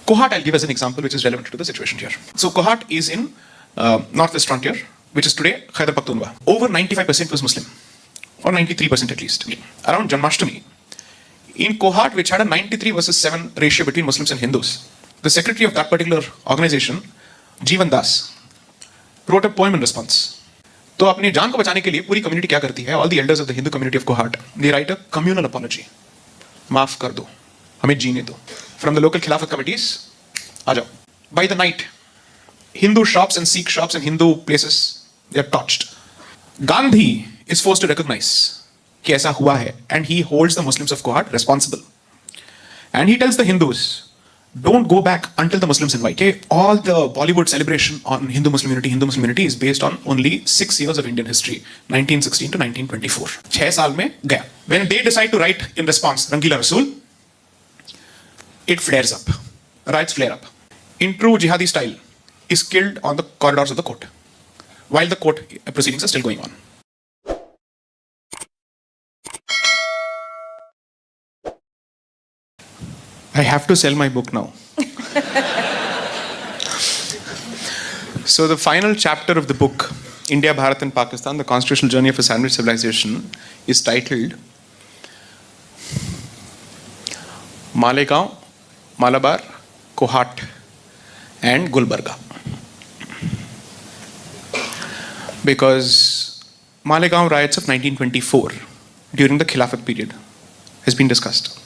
Kohat, I'll give as an example which is relevant to the situation here. So Kohat is in northwest frontier, which is today Khyber Pakhtunkhwa. Over 95% was Muslim, or 93% at least. Around Janmashtami, in Kohat, which had a 93 versus 7 ratio between Muslims and Hindus, the secretary of that particular organization, Jeevan Das, wrote a poem in response. तो अपनी जान को बचाने के लिए पूरी community क्या करती है? All the elders of the Hindu community of Kohat, they write a communal apology. माफ कर दो, हमें जीने दो. From the local Khilafat committees, आ जाओ. By the night, Hindu shops and Sikh shops and Hindu places, they are torched. Gandhi is forced to recognize कि ऐसा हुआ है, and he holds the Muslims of Kohat responsible. And he tells the Hindus, don't go back until the Muslims invite. Okay? All the Bollywood celebration on Hindu-Muslim unity is based on only 6 years of Indian history, 1916 to 1924. 6 साल में गया. When they decide to write in response, Rangila Rasool, it flares up. Riots flare up. In true jihadi style, is killed on the corridors of the court, while the court proceedings are still going on. I have to sell my book now. So the final chapter of the book, India, Bharat and Pakistan, the Constitutional Journey of a Sandwich Civilization, is titled Malegaon, Malabar, Kohat and Gulbarga. Because Malegaon riots of 1924 during the Khilafat period has been discussed.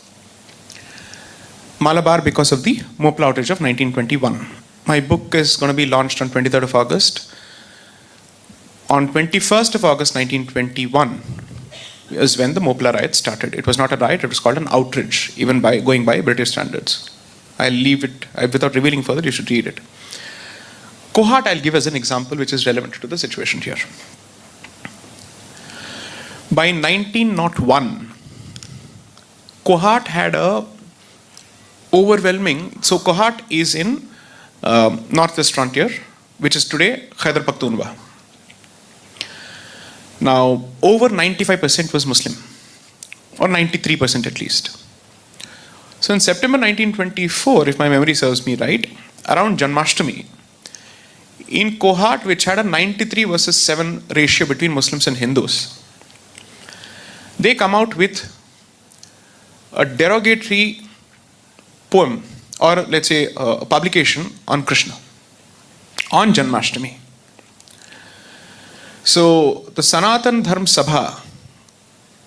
Malabar because of the Mopla outage of 1921. My book is going to be launched on 23rd of August. On 21st of August 1921 is when the Mopla riot started. It was not a riot, it was called an outrage, even by going by British standards. I'll leave it, without revealing further, you should read it. Kohat I'll give as an example which is relevant to the situation here. By 1901, Kohat had a overwhelming, so Kohat is in northwest frontier, which is today Khyber Pakhtunkhwa. Now, over 95% was Muslim, or 93% at least. So in September 1924, if my memory serves me right, around Janmashtami, in Kohat, which had a 93 versus 7 ratio between Muslims and Hindus, they come out with a derogatory poem, or let's say a publication on Krishna, on Janmashtami. So the Sanatan Dharm Sabha,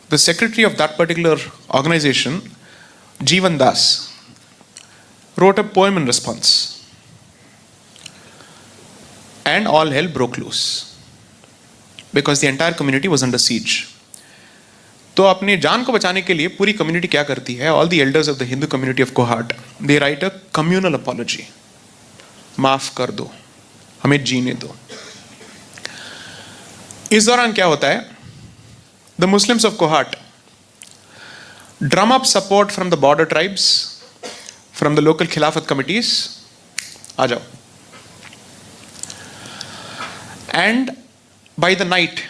the secretary of that particular organization, Jeevan Das, wrote a poem in response. And all hell broke loose. Because the entire community was under siege. तो अपने जान को बचाने के लिए पूरी community क्या करती है? All the elders of the Hindu community of Kohat, they write a communal apology. माफ कर दो, हमें जीने दो. इस दौरान क्या होता है? The Muslims of Kohat drum up support from the border tribes, from the local Khilafat committees. आ जाओ. And by the night,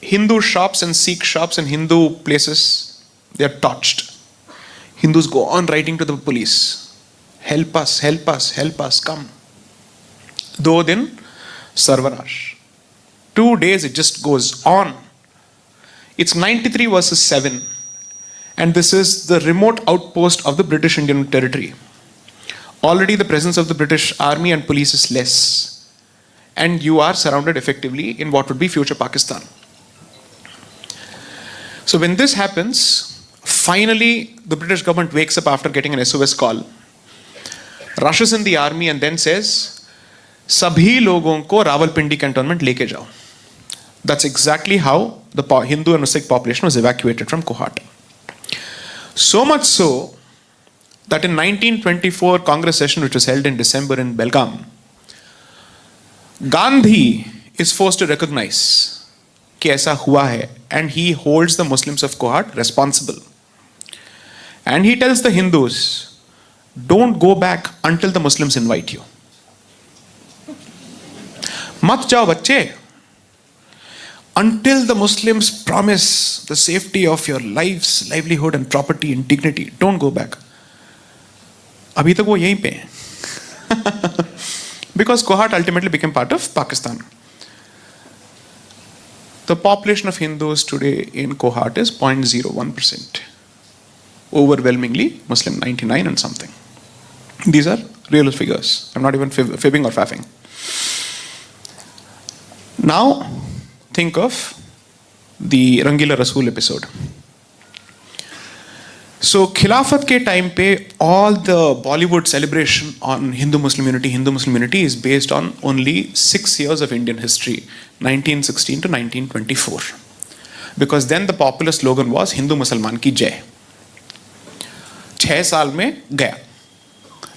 Hindu shops and Sikh shops and Hindu places, they are torched. Hindus go on writing to the police, help us, help us, help us, come. Do din sarvanaash. 2 days it just goes on. It's 93 versus 7. And this is the remote outpost of the British Indian territory. Already the presence of the British army and police is less. And you are surrounded effectively in what would be future Pakistan. So when this happens, finally the British government wakes up after getting an SOS call, rushes in the army and then says, Sabhi logon ko Rawalpindi cantonment leke jao. That's exactly how the Hindu and Sikh population was evacuated from Kohat. So much so that in 1924 Congress session, which was held in December in Belgaum, Gandhi is forced to recognize कि ऐसा हुआ है, and he holds the Muslims of Kohat responsible. And he tells the Hindus, don't go back until the Muslims invite you. मत जाओ बच्चे. Until the Muslims promise the safety of your lives, livelihood and property and dignity, don't go back. अभी तक वो यहीं पे हैं. Because Kohat ultimately became part of Pakistan. The population of Hindus today in Kohat is 0.01%. Overwhelmingly Muslim, 99 and something. These are real figures. I'm not even fibbing or faffing. Now, think of the Rangila Rasool episode. So, Khilafat ke time pe, all the Bollywood celebration on Hindu-Muslim unity is based on only 6 years of Indian history, 1916 to 1924. Because then the popular slogan was Hindu Musalman ki Jai. 6 साल में गया.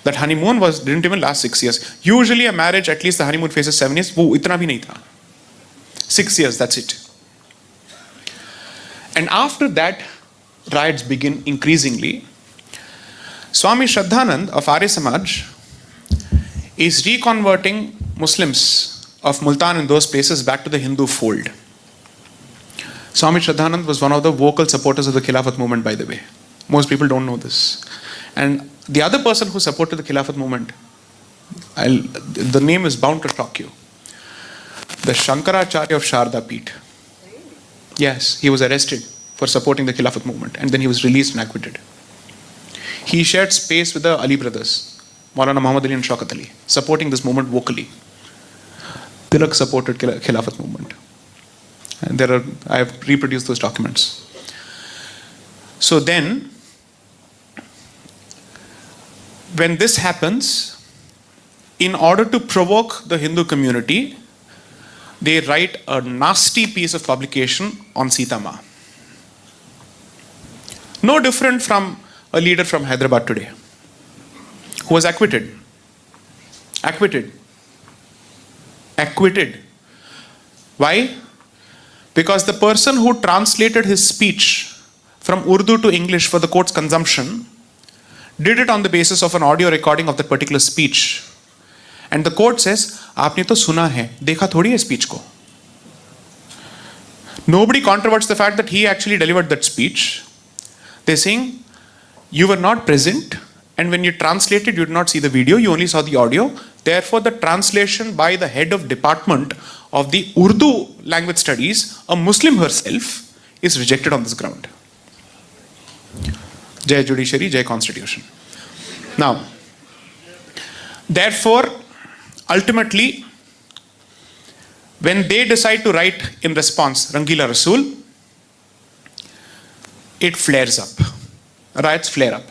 That honeymoon didn't even last 6 years. Usually a marriage, at least the honeymoon phase is 7 years. वो इतना भी नहीं था. 6 years, that's it. And after that, riots begin increasingly. Swami Shraddhanand of Arya Samaj is reconverting Muslims of Multan and those places back to the Hindu fold. Swami Shraddhanand was one of the vocal supporters of the Khilafat movement, by the way. Most people don't know this. And the other person who supported the Khilafat movement, the name is bound to shock you. The Shankaracharya of Sharda Peeth. Yes, he was arrested for supporting the Khilafat movement and then he was released and acquitted. He shared space with the Ali brothers, Maulana Muhammad Ali and Shaukat Ali, supporting this movement vocally. Tilak supported Khilafat movement. And I have reproduced those documents. So then, when this happens, in order to provoke the Hindu community, they write a nasty piece of publication on Sita Ma. No different from a leader from Hyderabad today, who was acquitted. Why? Because the person who translated his speech from Urdu to English for the court's consumption did it on the basis of an audio recording of that particular speech. And the court says, आपने तो सुना है, देखा थोड़ी है speech को. Nobody controverts the fact that he actually delivered that speech. They're saying, you were not present, and when you translated, you did not see the video, you only saw the audio. Therefore, the translation by the head of department of the Urdu language studies, a Muslim herself, is rejected on this ground. Jai Judiciary, Jai Constitution. Now, therefore, ultimately, when they decide to write in response Rangila Rasool, it flares up. Riots flare up.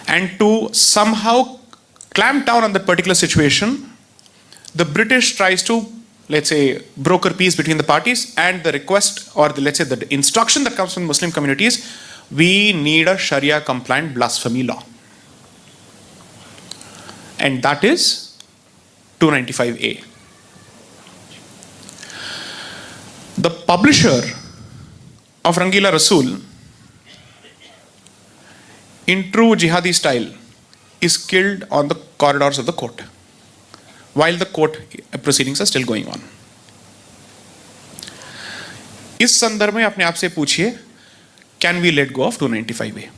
And to somehow clamp down on that particular situation, the British tries to, let's say, broker peace between the parties, and the request, or let's say the instruction that comes from the Muslim communities, we need a Sharia compliant blasphemy law. And that is 295A. The publisher of Rangila Rasool, in true jihadi style, is killed on the corridors of the court while the court proceedings are still going on. इस संदर्भ में अपने आप से पूछिए, can we let go of 295A?